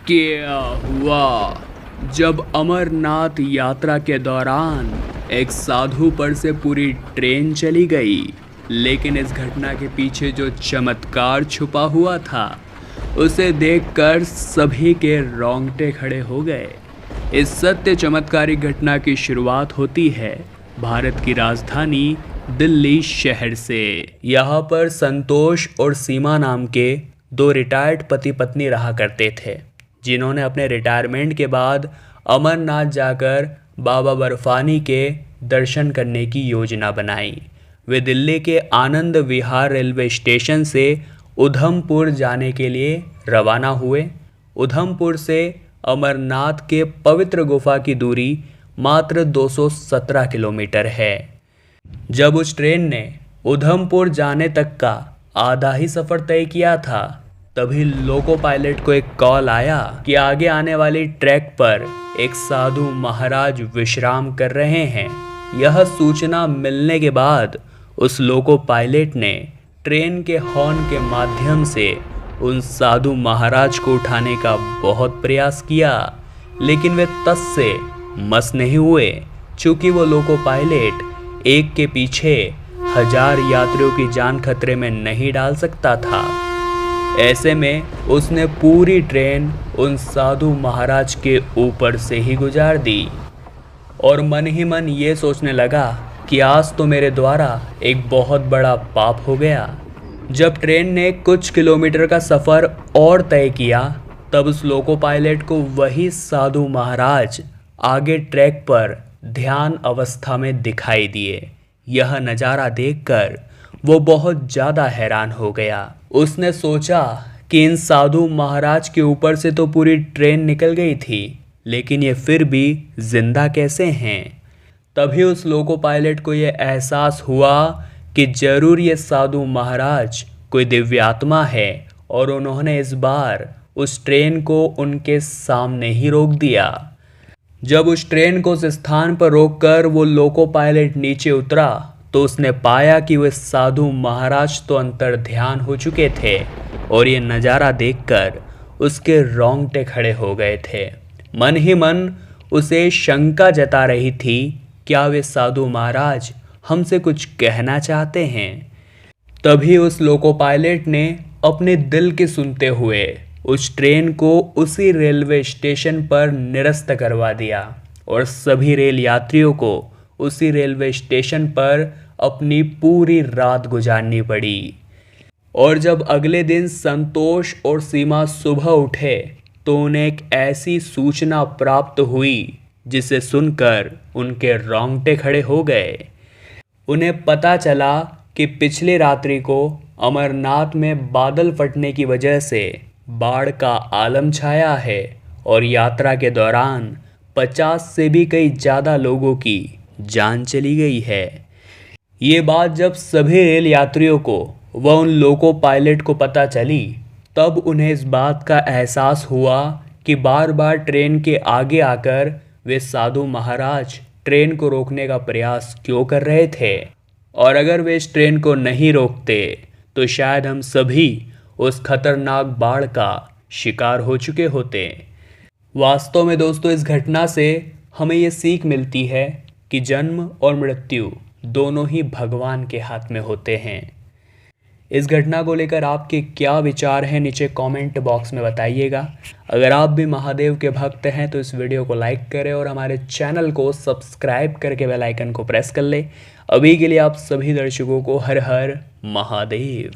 क्या हुआ जब अमरनाथ यात्रा के दौरान एक साधु पर से पूरी ट्रेन चली गई। लेकिन इस घटना के पीछे जो चमत्कार छुपा हुआ था उसे देखकर सभी के रोंगटे खड़े हो गए। इस सत्य चमत्कारिक घटना की शुरुआत होती है भारत की राजधानी दिल्ली शहर से। यहाँ पर संतोष और सीमा नाम के दो रिटायर्ड पति पत्नी रहा करते थे, जिन्होंने अपने रिटायरमेंट के बाद अमरनाथ जाकर बाबा बर्फानी के दर्शन करने की योजना बनाई। वे दिल्ली के आनंद विहार रेलवे स्टेशन से उधमपुर जाने के लिए रवाना हुए। उधमपुर से अमरनाथ के पवित्र गुफा की दूरी मात्र 217 किलोमीटर है। जब उस ट्रेन ने उधमपुर जाने तक का आधा ही सफ़र तय किया था, तभी लोको पायलट को एक कॉल आया कि आगे आने वाली ट्रैक पर एक साधु महाराज विश्राम कर रहे हैं। यह सूचना मिलने के बाद उस लोको पायलट ने ट्रेन के हॉर्न के माध्यम से उन साधु महाराज को उठाने का बहुत प्रयास किया, लेकिन वे तस से मस नहीं हुए। चूँकि वो लोको पायलट एक के पीछे 1000 यात्रियों की जान खतरे में नहीं डाल सकता था। ऐसे में उसने पूरी ट्रेन उन साधु महाराज के ऊपर से ही गुजार दी और मन ही मन ये सोचने लगा कि आज तो मेरे द्वारा एक बहुत बड़ा पाप हो गया। जब ट्रेन ने कुछ किलोमीटर का सफ़र और तय किया, तब उस लोको पायलट को वही साधु महाराज आगे ट्रैक पर ध्यान अवस्था में दिखाई दिए। यह नज़ारा देखकर वो बहुत ज़्यादा हैरान हो गया। उसने सोचा कि इन साधु महाराज के ऊपर से तो पूरी ट्रेन निकल गई थी, लेकिन ये फिर भी जिंदा कैसे हैं। तभी उस लोको पायलट को ये एहसास हुआ कि ज़रूर ये साधु महाराज कोई दिव्य आत्मा है और उन्होंने इस बार उस ट्रेन को उनके सामने ही रोक दिया। जब उस ट्रेन को उस स्थान पर रोककर वो लोको पायलट नीचे उतरा, तो उसने पाया कि वे साधु महाराज तो अंतर ध्यान हो चुके थे और ये नज़ारा देखकर उसके रोंगटे खड़े हो गए थे। मन ही मन उसे शंका जता रही थी, क्या वे साधु महाराज हमसे कुछ कहना चाहते हैं। तभी उस लोको पायलट ने अपने दिल के सुनते हुए उस ट्रेन को उसी रेलवे स्टेशन पर निरस्त करवा दिया और सभी रेल यात्रियों को उसी रेलवे स्टेशन पर अपनी पूरी रात गुजारनी पड़ी। और जब अगले दिन संतोष और सीमा सुबह उठे, तो उन्हें एक ऐसी सूचना प्राप्त हुई जिसे सुनकर उनके रोंगटे खड़े हो गए। उन्हें पता चला कि पिछली रात्रि को अमरनाथ में बादल फटने की वजह से बाढ़ का आलम छाया है और यात्रा के दौरान 50 से भी कई ज़्यादा लोगों की जान चली गई है। ये बात जब सभी रेल यात्रियों को व उन लोको पायलट को पता चली, तब उन्हें इस बात का एहसास हुआ कि बार बार ट्रेन के आगे आकर वे साधु महाराज ट्रेन को रोकने का प्रयास क्यों कर रहे थे, और अगर वे इस ट्रेन को नहीं रोकते तो शायद हम सभी उस खतरनाक बाढ़ का शिकार हो चुके होते। वास्तव में दोस्तों, इस घटना से हमें ये सीख मिलती है कि जन्म और मृत्यु दोनों ही भगवान के हाथ में होते हैं। इस घटना को लेकर आपके क्या विचार हैं, नीचे कमेंट बॉक्स में बताइएगा। अगर आप भी महादेव के भक्त हैं तो इस वीडियो को लाइक करें और हमारे चैनल को सब्सक्राइब करके बेल आइकन को प्रेस कर लें। अभी के लिए आप सभी दर्शकों को हर हर महादेव।